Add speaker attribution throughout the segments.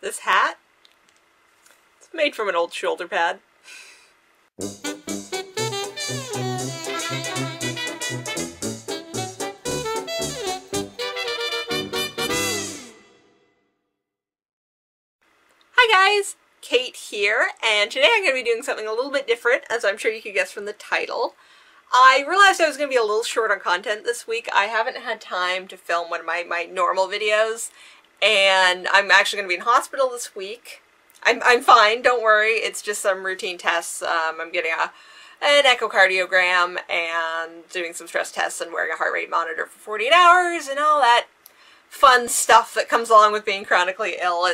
Speaker 1: this hat. It's made from an old shoulder pad. Hi guys, Kate here, and today I'm going to be doing something a little bit different, as I'm sure you could guess from the title. I realized I was going to be a little short on content this week. I haven't had time to film one of my normal videos, and I'm actually going to be in hospital this week. I'm fine, don't worry, it's just some routine tests. I'm getting an echocardiogram and doing some stress tests and wearing a heart rate monitor for 48 hours and all that fun stuff that comes along with being chronically ill.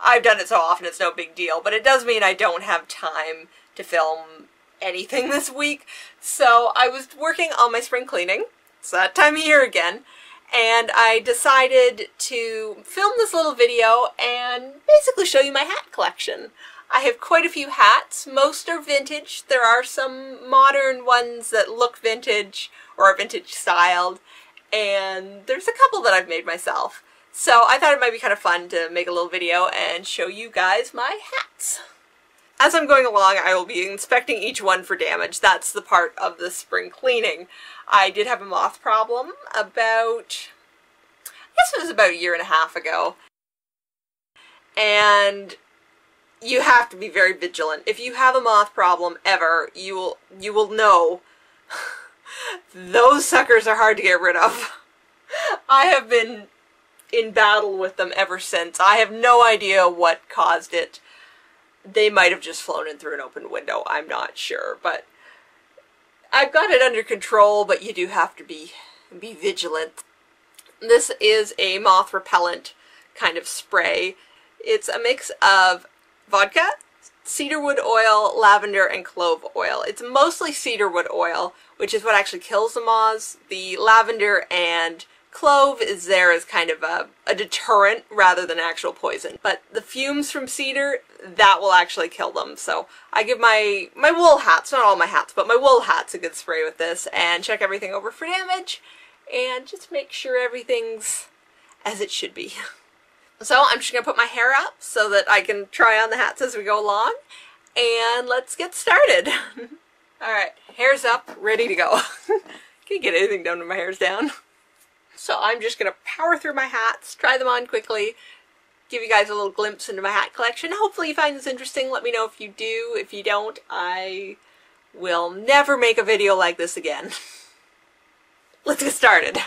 Speaker 1: I've done it so often it's no big deal, but it does mean I don't have time to film anything this week. So I was working on my spring cleaning. It's that time of year again. And I decided to film this little video and basically show you my hat collection. I have quite a few hats. Most are vintage. There are some modern ones that look vintage or are vintage styled. And there's a couple that I've made myself. So I thought it might be kind of fun to make a little video and show you guys my hats. As I'm going along, I will be inspecting each one for damage. That's the part of the spring cleaning. I did have a moth problem I guess it was about a year and a half ago. And you have to be very vigilant. If you have a moth problem ever, you will know those suckers are hard to get rid of. I have been in battle with them ever since. I have no idea what caused it. They might have just flown in through an open window, I'm not sure, but I've got it under control, but you do have to be vigilant. This is a moth repellent kind of spray. It's a mix of vodka, cedarwood oil, lavender, and clove oil. It's mostly cedarwood oil, which is what actually kills the moths. The lavender and clove is there as kind of a deterrent rather than actual poison. But the fumes from cedar, that will actually kill them. So I give my wool hats, not all my hats, but my wool hats a good spray with this and check everything over for damage and just make sure everything's as it should be. So I'm just going to put my hair up so that I can try on the hats as we go along. And let's get started. Alright, hair's up, ready to go. Can't get anything done when my hair's down. So I'm just going to power through my hats, try them on quickly, give you guys a little glimpse into my hat collection. Hopefully you find this interesting. Let me know if you do. If you don't, I will never make a video like this again. Let's get started.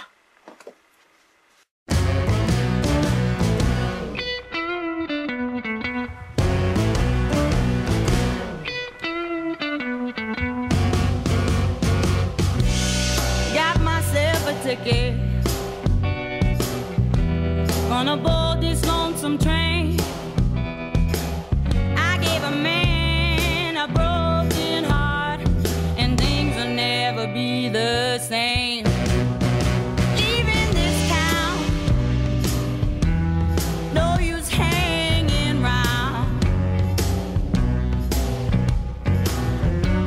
Speaker 2: Got myself a ticket. Gonna board this lonesome train. I gave a man a broken heart, and things will never be the same. Leaving this town, no use hanging round.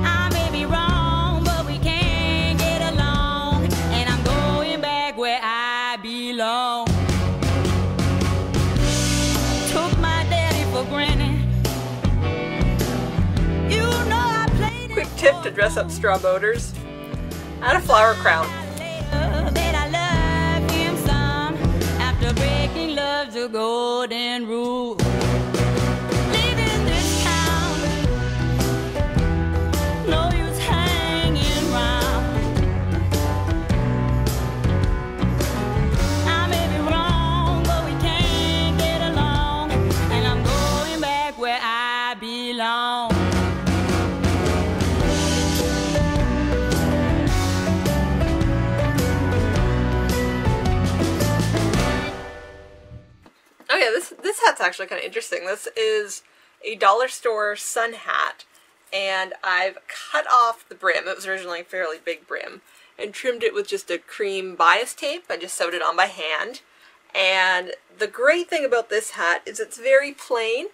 Speaker 2: I may be wrong, but we can't get along, and I'm going back where I belong.
Speaker 1: Quick tip to dress up straw boaters. Add a flower crown.
Speaker 2: After breaking love's a golden rule. Leaving this town, no use hanging round. I may be wrong, but we can't get along, and I'm going back where I belong.
Speaker 1: Okay, this hat's actually kind of interesting. This is a dollar store sun hat, and I've cut off the brim. It was originally a fairly big brim, and trimmed it with just a cream bias tape. I just sewed it on by hand. And the great thing about this hat is it's very plain.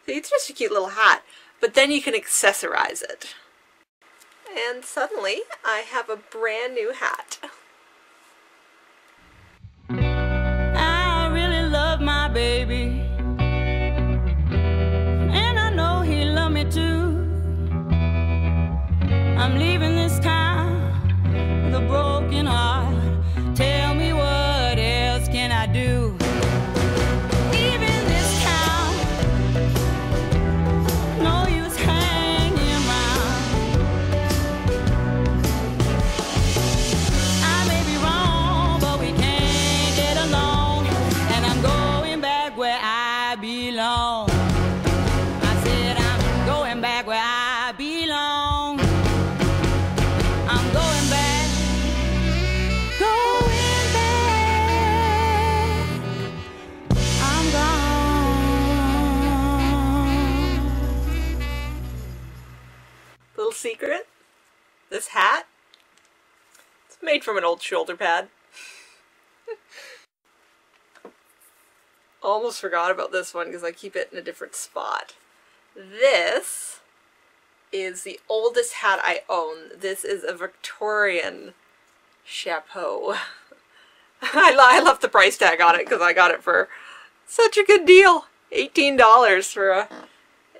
Speaker 1: It's just a cute little hat, but then you can accessorize it. And suddenly, I have a brand new hat.
Speaker 2: I really love my baby. belong. I said I'm going back where I belong. I'm going back, going back. I'm gone.
Speaker 1: Little secret, this hat, it's made from an old shoulder pad. Almost forgot about this one because I keep it in a different spot. This is the oldest hat I own. This is a Victorian chapeau. I left the price tag on it because I got it for such a good deal. $18 for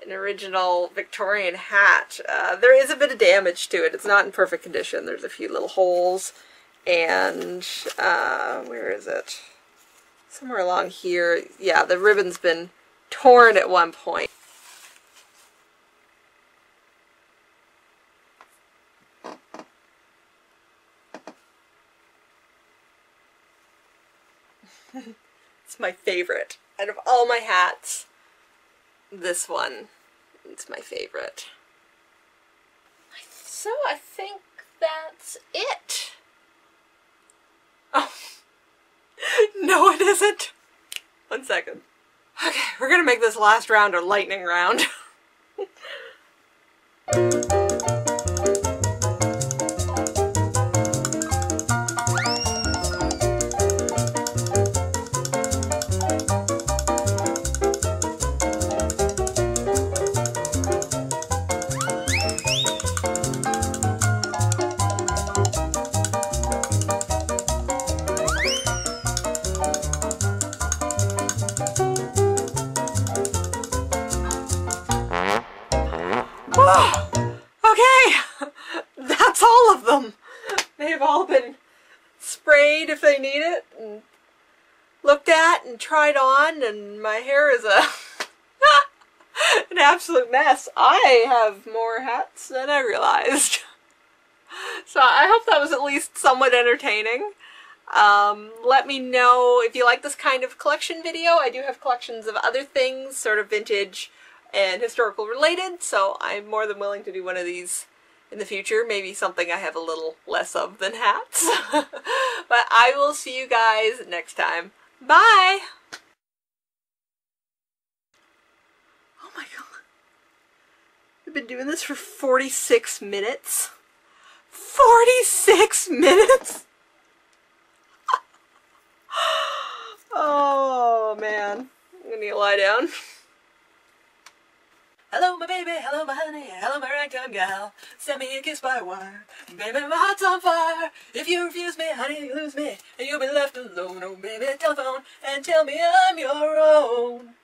Speaker 1: an original Victorian hat. There is a bit of damage to it. It's not in perfect condition. There's a few little holes, and where is it? Somewhere along here. Yeah, the ribbon's been torn at one point. It's my favorite. Out of all my hats, this one is my favorite. So I think that's it. Oh. No, it isn't. 1 second. Okay, we're gonna make this last round a lightning round. Okay, that's all of them. They've all been sprayed if they need it, and looked at and tried on, and my hair is an absolute mess. I have more hats than I realized. So I hope that was at least somewhat entertaining. Let me know if you like this kind of collection video. I do have collections of other things, sort of vintage and historical related, so I'm more than willing to do one of these in the future. Maybe something I have a little less of than hats. But I will see you guys next time. Bye! Oh my god. I've been doing this for 46 minutes. 46 minutes? Oh man. I'm gonna need to lie down. Hello my baby, hello my honey, hello my ragtime gal. Send me a kiss by wire. Baby, my heart's on fire. If you refuse me, honey, you lose me. And you'll be left alone. Oh baby, telephone and tell me I'm your own.